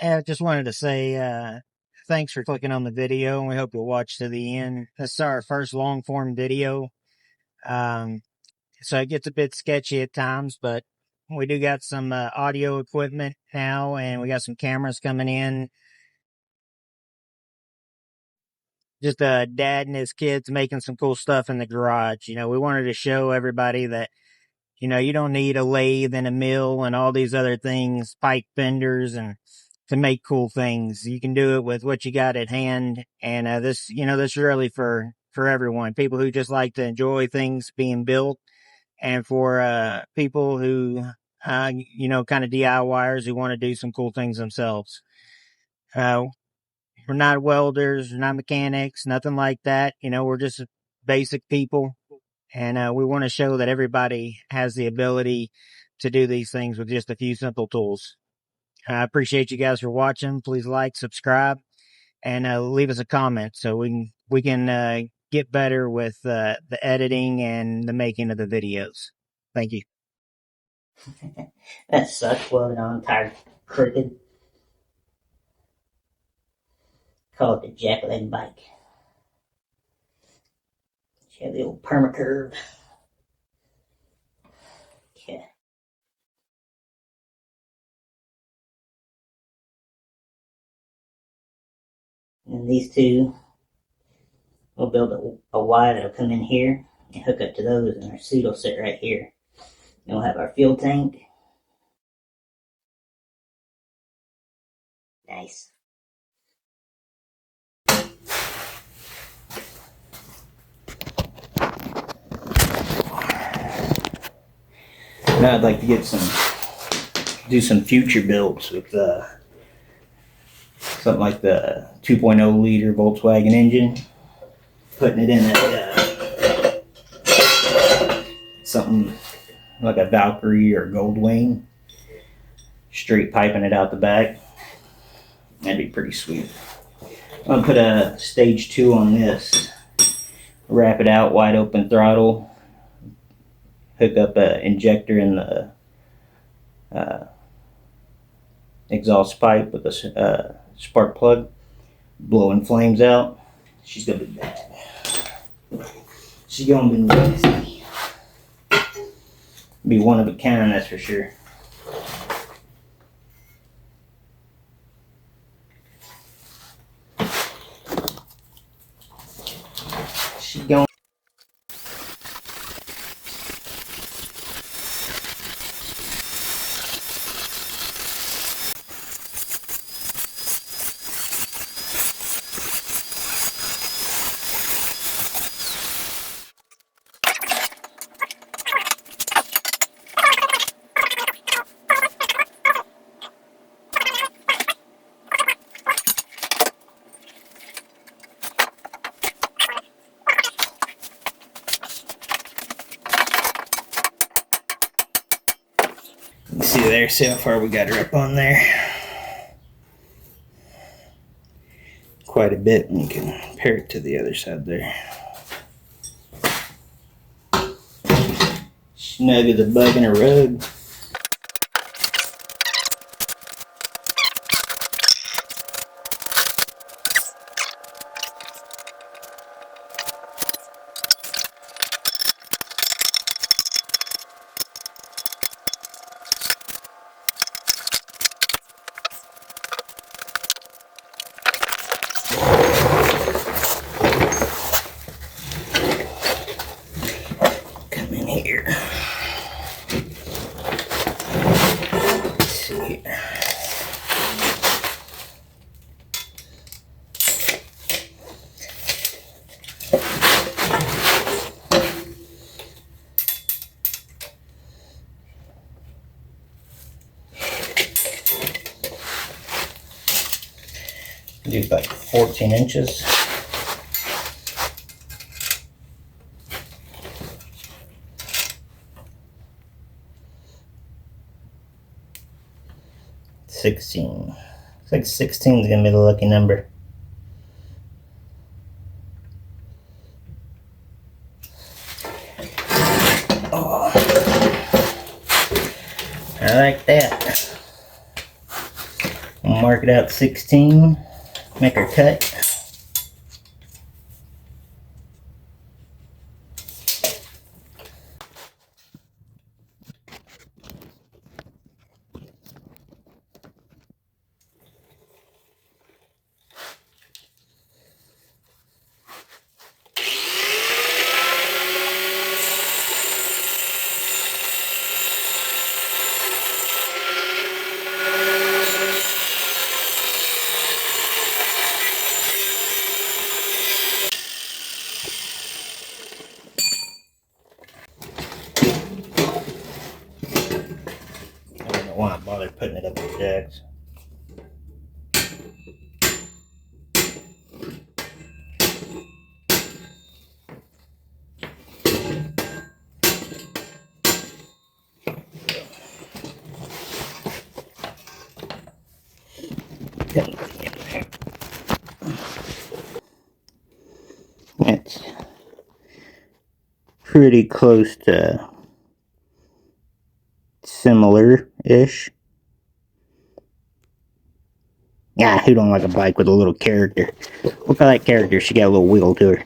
I just wanted to say thanks for clicking on the video, and we hope you'll watch to the end. This is our first long form video, um, so it gets a bit sketchy at times, but we do got some audio equipment now, and we got some cameras coming in. Just dad and his kids making some cool stuff in the garage. We wanted to show everybody that you don't need a lathe and a mill and all these other things, pipe benders, and to make cool things. You can do it with what you got at hand. And this is really for everyone. People who just like to enjoy things being built, and for people who kind of DIYers who want to do some cool things themselves. Uh, we're not welders, we're not mechanics, nothing like that. We're just basic people, and we want to show that everybody has the ability to do these things with just a few simple tools. I appreciate you guys for watching. Please like, subscribe, and leave us a comment so we can get better with the editing and the making of the videos. Thank you. That sucks. Welding on tire crooked. Call it the jackleg bike. She had the old permacurve. Yeah. And these two, we'll build a Y that'll come in here and hook up to those, and our seat will sit right here. And we'll have our fuel tank. Nice. Now I'd like to do some future builds with something like the 2.0 liter Volkswagen engine, putting it in something like a Valkyrie or Goldwing, straight piping it out the back. That'd be pretty sweet. I'm gonna put a stage 2 on this, wrap it out, wide open throttle, hook up an injector in the exhaust pipe with a spark plug, blowing flames out. She's gonna be bad. She's gonna be nasty. Be one of a kind, that's for sure. She's going. You see there, see how far we got her up on there? Quite a bit, and you can compare it to the other side there. Snug as a bug in a rug. Come in here. Let's see here. Do like 14 inches. Looks like 16 is gonna be the lucky number. Oh, I like that. We'll mark it out 16, make our cut. I don't want to bother putting it up the jacks. It's pretty close to similar-ish. Yeah, who don't like a bike with a little character? Look at that character, she got a little wiggle to her.